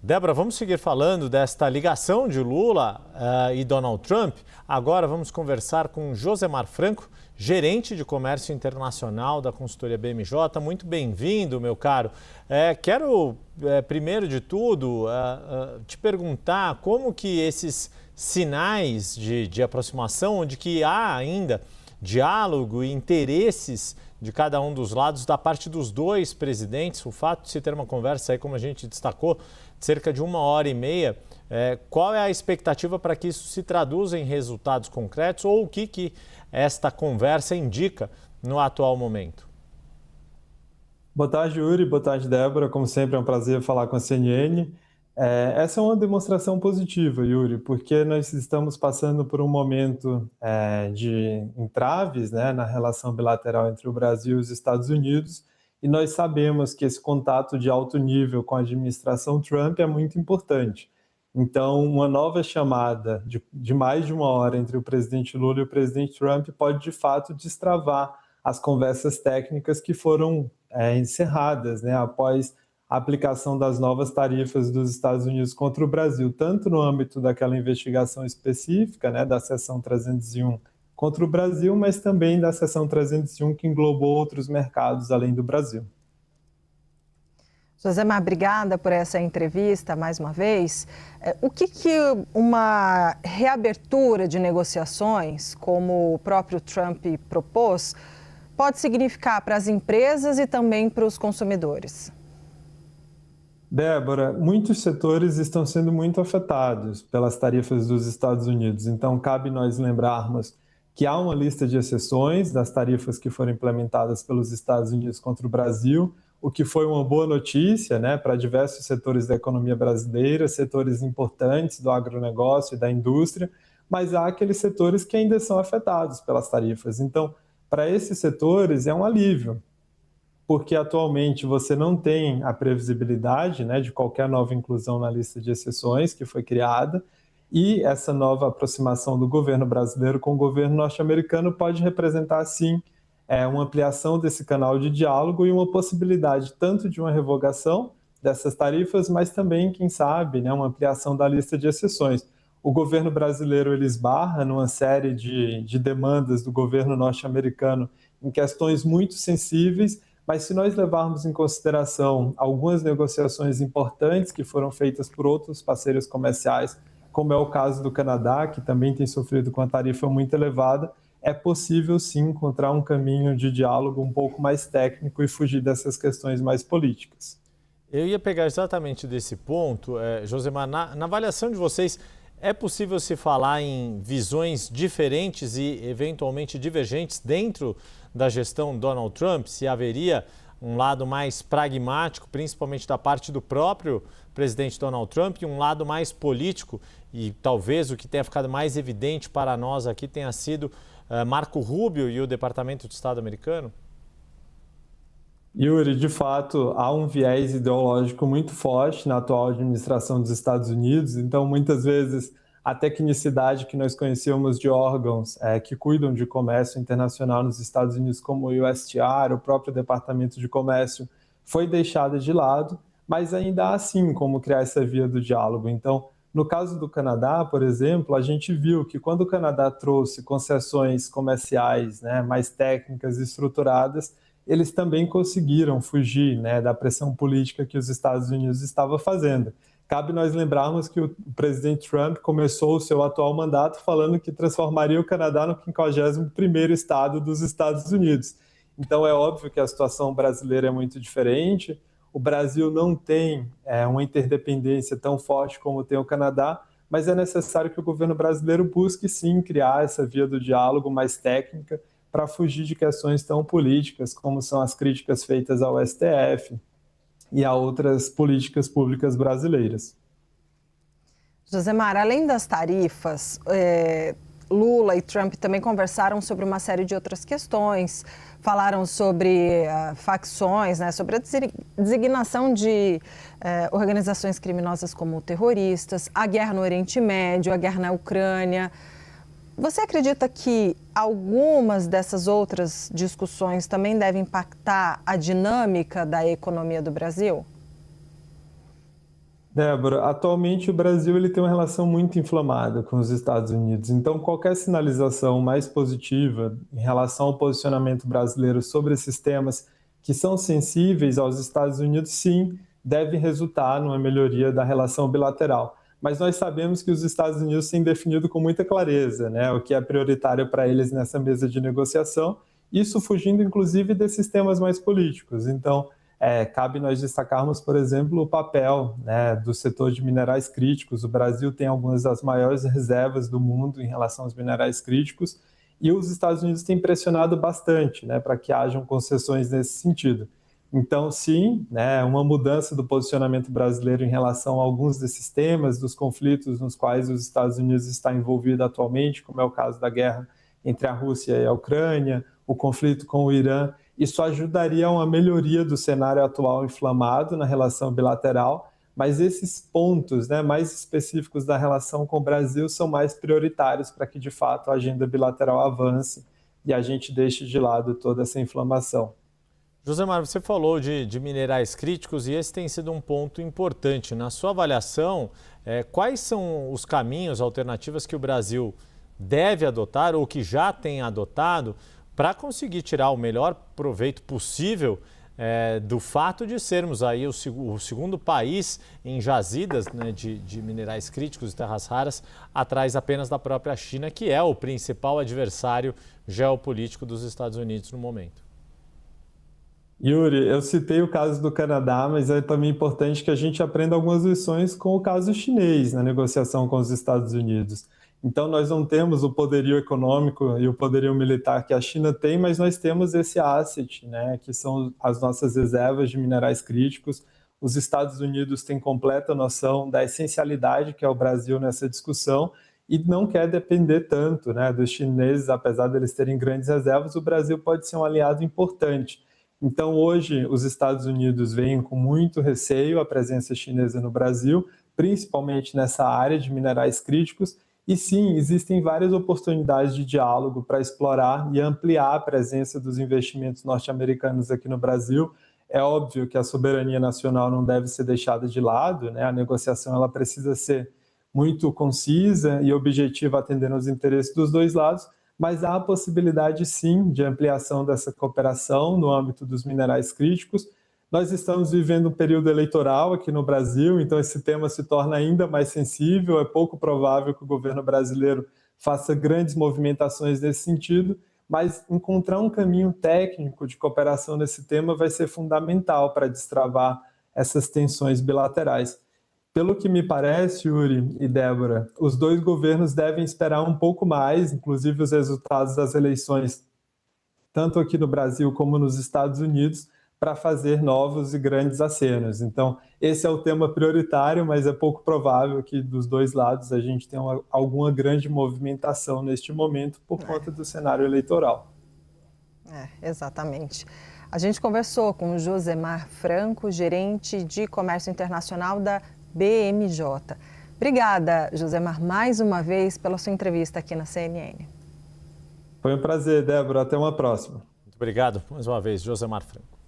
Débora, vamos seguir falando desta ligação de Lula e Donald Trump. Agora vamos conversar com Josemar Franco, gerente de comércio internacional da consultoria BMJ. Muito bem-vindo, meu caro. Quero, primeiro de tudo, te perguntar como que esses sinais de aproximação, de que há ainda diálogo e interesses de cada um dos lados, da parte dos dois presidentes, o fato de se ter uma conversa aí, como a gente destacou, de cerca de 1h30, qual é a expectativa para que isso se traduza em resultados concretos ou o que esta conversa indica no atual momento? Boa tarde, Yuri. Boa tarde, Débora. Como sempre, é um prazer falar com a CNN. Essa é uma demonstração positiva, Yuri, porque nós estamos passando por um momento de entraves, né, na relação bilateral entre o Brasil e os Estados Unidos, e nós sabemos que esse contato de alto nível com a administração Trump é muito importante. Então, uma nova chamada de mais de 1 hora entre o presidente Lula e o presidente Trump pode, de fato, destravar as conversas técnicas que foram encerradas, né, após a aplicação das novas tarifas dos Estados Unidos contra o Brasil, tanto no âmbito daquela investigação específica, né, da seção 301 contra o Brasil, mas também da seção 301 que englobou outros mercados além do Brasil. Josemar, obrigada por essa entrevista mais uma vez. O que uma reabertura de negociações, como o próprio Trump propôs, pode significar para as empresas e também para os consumidores? Débora, muitos setores estão sendo muito afetados pelas tarifas dos Estados Unidos, então cabe nós lembrarmos que há uma lista de exceções das tarifas que foram implementadas pelos Estados Unidos contra o Brasil, o que foi uma boa notícia, né, para diversos setores da economia brasileira, setores importantes do agronegócio e da indústria, mas há aqueles setores que ainda são afetados pelas tarifas. Então, para esses setores é um alívio, porque atualmente você não tem a previsibilidade, né, de qualquer nova inclusão na lista de exceções que foi criada, e essa nova aproximação do governo brasileiro com o governo norte-americano pode representar, sim, uma ampliação desse canal de diálogo e uma possibilidade tanto de uma revogação dessas tarifas, mas também, quem sabe, né, uma ampliação da lista de exceções. O governo brasileiro ele esbarra numa série de demandas do governo norte-americano em questões muito sensíveis, mas se nós levarmos em consideração algumas negociações importantes que foram feitas por outros parceiros comerciais, como é o caso do Canadá, que também tem sofrido com a tarifa muito elevada, é possível sim encontrar um caminho de diálogo um pouco mais técnico e fugir dessas questões mais políticas. Eu ia pegar exatamente desse ponto, Josemar, na avaliação de vocês, é possível se falar em visões diferentes e eventualmente divergentes dentro da gestão Donald Trump? Se haveria um lado mais pragmático, principalmente da parte do próprio presidente Donald Trump, e um lado mais político, e talvez o que tenha ficado mais evidente para nós aqui tenha sido Marco Rubio e o Departamento de Estado americano? Yuri, de fato, há um viés ideológico muito forte na atual administração dos Estados Unidos, então muitas vezes a tecnicidade que nós conhecemos de órgãos que cuidam de comércio internacional nos Estados Unidos, como o USTR, o próprio Departamento de Comércio, foi deixada de lado, mas ainda há assim como criar essa via do diálogo. Então, no caso do Canadá, por exemplo, a gente viu que quando o Canadá trouxe concessões comerciais, né, mais técnicas e estruturadas, eles também conseguiram fugir, né, da pressão política que os Estados Unidos estavam fazendo. Cabe nós lembrarmos que o presidente Trump começou o seu atual mandato falando que transformaria o Canadá no 51º estado dos Estados Unidos. Então é óbvio que a situação brasileira é muito diferente. O Brasil não tem uma interdependência tão forte como tem o Canadá, mas é necessário que o governo brasileiro busque sim criar essa via do diálogo mais técnica para fugir de questões tão políticas como são as críticas feitas ao STF e a outras políticas públicas brasileiras. Josemar, além das tarifas, Lula e Trump também conversaram sobre uma série de outras questões, falaram sobre facções, né, sobre a designação de organizações criminosas como terroristas, a guerra no Oriente Médio, a guerra na Ucrânia. Você acredita que algumas dessas outras discussões também devem impactar a dinâmica da economia do Brasil? Débora, atualmente o Brasil ele tem uma relação muito inflamada com os Estados Unidos, então qualquer sinalização mais positiva em relação ao posicionamento brasileiro sobre esses temas que são sensíveis aos Estados Unidos, sim, deve resultar numa melhoria da relação bilateral. Mas nós sabemos que os Estados Unidos têm definido com muita clareza, né, o que é prioritário para eles nessa mesa de negociação, isso fugindo inclusive desses temas mais políticos. Então, cabe nós destacarmos, por exemplo, o papel, né, do setor de minerais críticos. O Brasil tem algumas das maiores reservas do mundo em relação aos minerais críticos e os Estados Unidos têm pressionado bastante, né, para que hajam concessões nesse sentido. Então, sim, né, uma mudança do posicionamento brasileiro em relação a alguns desses temas, dos conflitos nos quais os Estados Unidos está envolvido atualmente, como é o caso da guerra entre a Rússia e a Ucrânia, o conflito com o Irã, isso ajudaria a uma melhoria do cenário atual inflamado na relação bilateral, mas esses pontos, né, mais específicos da relação com o Brasil são mais prioritários para que, de fato, a agenda bilateral avance e a gente deixe de lado toda essa inflamação. Josemar, você falou de minerais críticos e esse tem sido um ponto importante. Na sua avaliação, quais são os caminhos, alternativas que o Brasil deve adotar ou que já tem adotado para conseguir tirar o melhor proveito possível do fato de sermos aí o segundo país em jazidas, né, de minerais críticos e terras raras, atrás apenas da própria China, que é o principal adversário geopolítico dos Estados Unidos no momento? Yuri, eu citei o caso do Canadá, mas é também importante que a gente aprenda algumas lições com o caso chinês na negociação com os Estados Unidos. Então, nós não temos o poderio econômico e o poderio militar que a China tem, mas nós temos esse asset, né, que são as nossas reservas de minerais críticos. Os Estados Unidos têm completa noção da essencialidade que é o Brasil nessa discussão e não quer depender tanto, né, dos chineses, apesar deles terem grandes reservas, o Brasil pode ser um aliado importante. Então, hoje, os Estados Unidos veem com muito receio a presença chinesa no Brasil, principalmente nessa área de minerais críticos. E sim, existem várias oportunidades de diálogo para explorar e ampliar a presença dos investimentos norte-americanos aqui no Brasil. É óbvio que a soberania nacional não deve ser deixada de lado, né? A negociação ela precisa ser muito concisa e objetiva, atendendo aos interesses dos dois lados, mas há a possibilidade sim de ampliação dessa cooperação no âmbito dos minerais críticos. Nós estamos vivendo um período eleitoral aqui no Brasil, então esse tema se torna ainda mais sensível. É pouco provável que o governo brasileiro faça grandes movimentações nesse sentido, mas encontrar um caminho técnico de cooperação nesse tema vai ser fundamental para destravar essas tensões bilaterais. Pelo que me parece, Yuri e Débora, os dois governos devem esperar um pouco mais, inclusive os resultados das eleições, tanto aqui no Brasil como nos Estados Unidos, para fazer novos e grandes acenos. Então, esse é o tema prioritário, mas é pouco provável que dos dois lados a gente tenha alguma grande movimentação neste momento por conta do cenário eleitoral. Exatamente. A gente conversou com o Josemar Franco, gerente de comércio internacional da BMJ. Obrigada, Josemar, mais uma vez pela sua entrevista aqui na CNN. Foi um prazer, Débora. Até uma próxima. Muito obrigado mais uma vez, Josemar Franco.